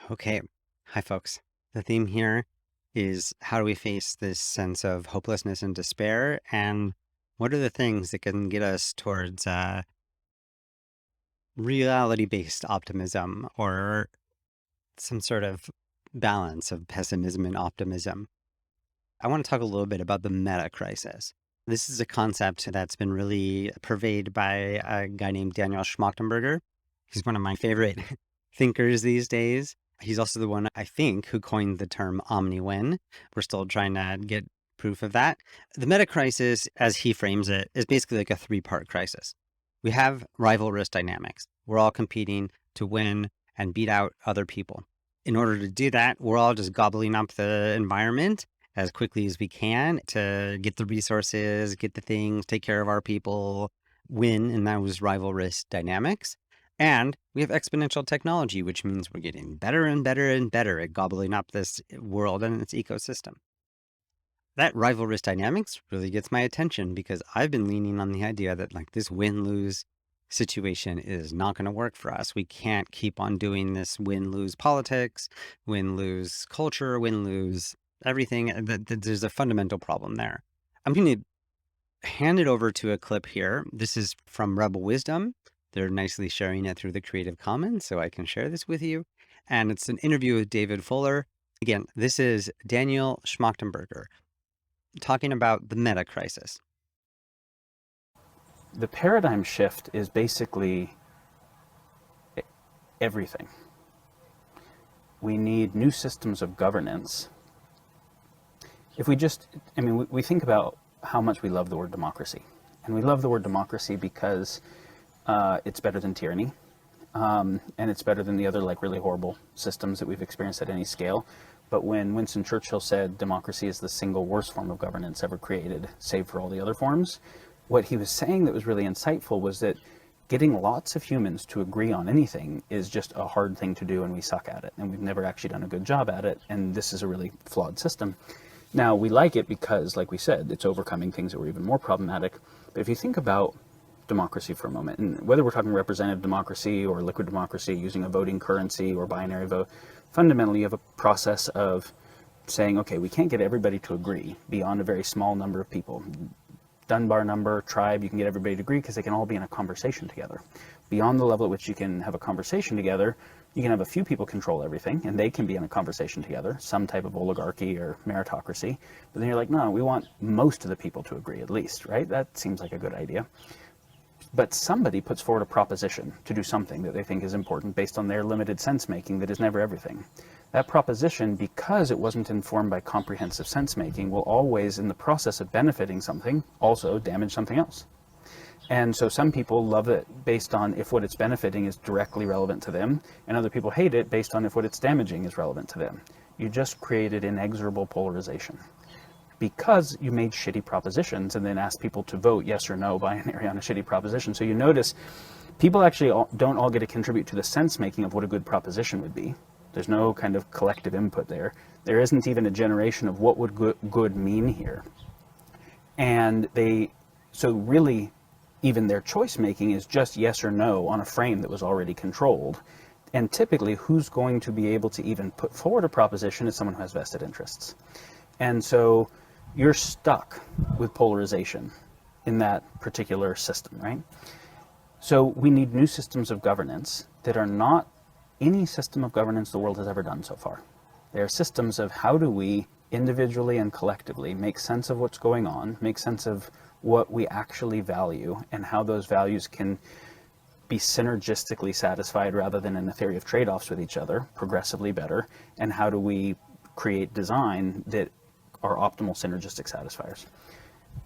Okay. Hi, folks. The theme here is how do we face this sense of hopelessness and despair? And what are the things that can get us towards reality based optimism or some sort of balance of pessimism and optimism? I want to talk a little bit about the meta crisis. This is a concept that's been really pervaded by a guy named Daniel Schmachtenberger. He's one of my favorite thinkers these days. He's also the one, I think, who coined the term Omni-Win. We're still trying to get proof of that. The meta crisis, as he frames it, is basically like a three-part crisis. We have rivalrous dynamics. We're all competing to win and beat out other people. In order to do that, we're all just gobbling up the environment as quickly as we can to get the resources, get the things, take care of our people, win in those rivalrous dynamics. And we have exponential technology, which means we're getting better and better and better at gobbling up this world and its ecosystem. That rivalrous dynamics really gets my attention because I've been leaning on the idea that like this win-lose situation is not going to work for us. We can't keep on doing this win-lose politics, win-lose culture, win-lose everything. There's a fundamental problem there. I'm going to hand it over to a clip here. This is from Rebel Wisdom. They're nicely sharing it through the Creative Commons, so I can share this with you. And it's an interview with David Fuller. Again, this is Daniel Schmachtenberger talking about the meta crisis. The paradigm shift is basically everything. We need new systems of governance. If we just, we think about how much we love the word democracy. And we love the word democracy because it's better than tyranny. And it's better than the other like really horrible systems that we've experienced at any scale. But when Winston Churchill said democracy is the single worst form of governance ever created, save for all the other forms, what he was saying that was really insightful was that getting lots of humans to agree on anything is just a hard thing to do, and we suck at it, and we've never actually done a good job at it, and this is a really flawed system. Now, we like it because, like we said, it's overcoming things that were even more problematic. But if you think about democracy for a moment, and whether we're talking representative democracy or liquid democracy using a voting currency or binary vote, fundamentally you have a process of saying, okay, we can't get everybody to agree beyond a very small number of people. Dunbar number, tribe, you can get everybody to agree because they can all be in a conversation together. Beyond the level at which you can have a conversation together, you can have a few people control everything, and they can be in a conversation together, some type of oligarchy or meritocracy. But then you're like, no, we want most of the people to agree at least, right? That seems like a good idea. But somebody puts forward a proposition to do something that they think is important based on their limited sense-making that is never everything. That proposition, because it wasn't informed by comprehensive sense-making, will always, in the process of benefiting something, also damage something else. And so some people love it based on if what it's benefiting is directly relevant to them, and other people hate it based on if what it's damaging is relevant to them. You just created inexorable polarization because you made shitty propositions and then asked people to vote yes or no binary on a shitty proposition. So you notice people actually don't all get to contribute to the sense-making of what a good proposition would be. There's no kind of collective input there. There isn't even a generation of what would good mean here. And so really, even their choice making is just yes or no on a frame that was already controlled. And typically, who's going to be able to even put forward a proposition is someone who has vested interests. And so you're stuck with polarization in that particular system, right? So we need new systems of governance that are not any system of governance the world has ever done so far. They are systems of how do we individually and collectively make sense of what's going on, make sense of what we actually value, and how those values can be synergistically satisfied rather than in a theory of trade-offs with each other, progressively better, and how do we create design that are optimal synergistic satisfiers.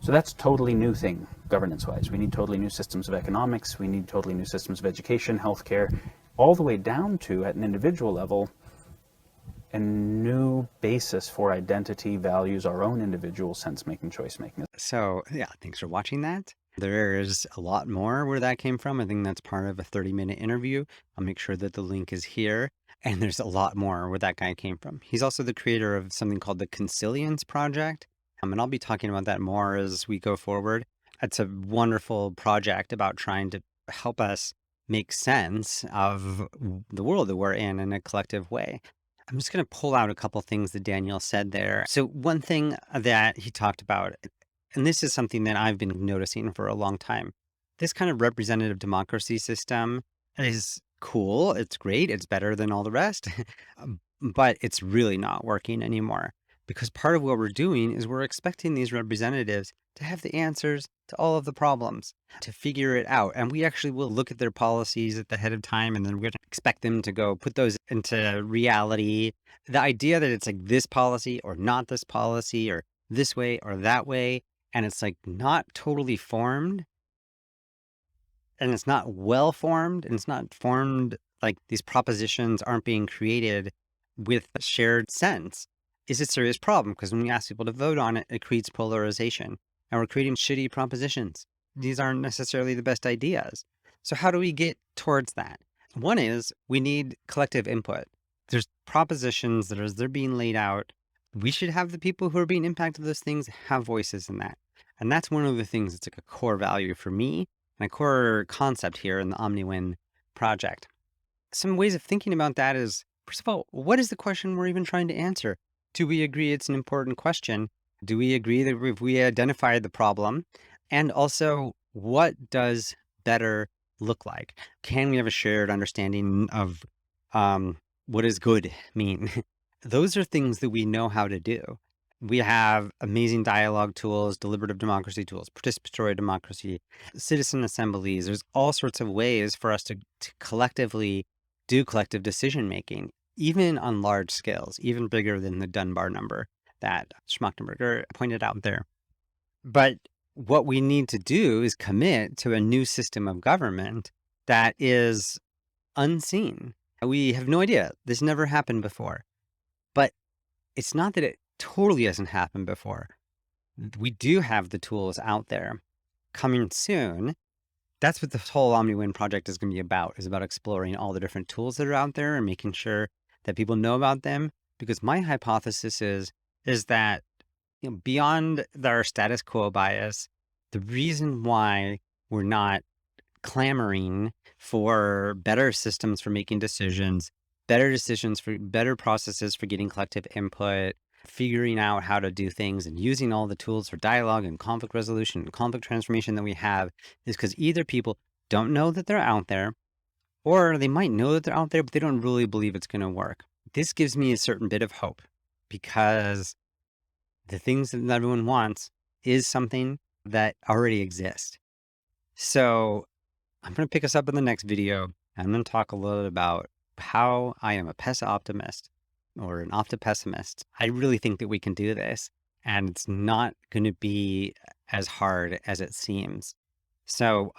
So that's a totally new thing, governance-wise. We need totally new systems of economics, we need totally new systems of education, healthcare, all the way down to, at an individual level, a new basis for identity, values, our own individual sense-making, choice-making. So yeah, thanks for watching that. There's a lot more where that came from. I think that's part of a 30-minute interview. I'll make sure that the link is here. And there's a lot more where that guy came from. He's also the creator of something called the Consilience Project. And I'll be talking about that more as we go forward. It's a wonderful project about trying to help us make sense of the world that we're in a collective way. I'm just going to pull out a couple things that Daniel said there. So, one thing that he talked about, and this is something that I've been noticing for a long time, this kind of representative democracy system is cool. It's great. It's better than all the rest, but it's really not working anymore because part of what we're doing is we're expecting these representatives to have the answers to all of the problems, to figure it out. And we actually will look at their policies at the head of time, and then we're going to expect them to go put those into reality. The idea that it's like this policy or not this policy or this way or that way, and it's like not totally formed and it's not well formed and it's not formed, like these propositions aren't being created with a shared sense, is a serious problem because when we ask people to vote on it, it creates polarization and we're creating shitty propositions. These aren't necessarily the best ideas. So how do we get towards that? One is we need collective input. There's propositions that as they're being laid out, we should have the people who are being impacted those things have voices in that. And that's one of the things that's like a core value for me and a core concept here in the Omni-Win project. Some ways of thinking about that is, first of all, what is the question we're even trying to answer? Do we agree it's an important question? Do we agree that if we identified the problem? And also, what does better look like? Can we have a shared understanding of what does good mean? Those are things that we know how to do. We have amazing dialogue tools, deliberative democracy tools, participatory democracy, citizen assemblies. There's all sorts of ways for us to collectively do collective decision making, even on large scales, even bigger than the Dunbar number that Schmachtenberger pointed out there. But what we need to do is commit to a new system of government that is unseen. We have no idea. This never happened before. But it's not that it totally hasn't happened before. We do have the tools out there coming soon. That's what this whole Omni-Win project is going to be about, is about exploring all the different tools that are out there and making sure that people know about them. Because my hypothesis is that, beyond our status quo bias, the reason why we're not clamoring for better systems for making decisions, better decisions for better processes for getting collective input, figuring out how to do things and using all the tools for dialogue and conflict resolution and conflict transformation that we have is because either people don't know that they're out there, or they might know that they're out there, but they don't really believe it's going to work. This gives me a certain bit of hope because the things that everyone wants is something that already exists. So I'm going to pick us up in the next video. I'm going to talk a little bit about how I am a optimist or an optipessimist. I really think that we can do this, and it's not going to be as hard as it seems. So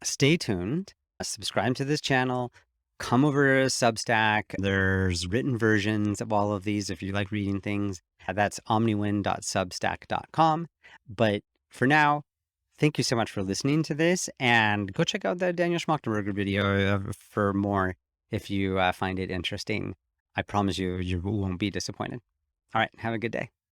stay tuned, subscribe to this channel, come over to Substack. There's written versions of all of these if you like reading things. That's omniwin.substack.com. But for now, thank you so much for listening to this, and go check out that Daniel Schmachtenberger video for more if you find it interesting. I promise you, you won't be disappointed. All right, have a good day.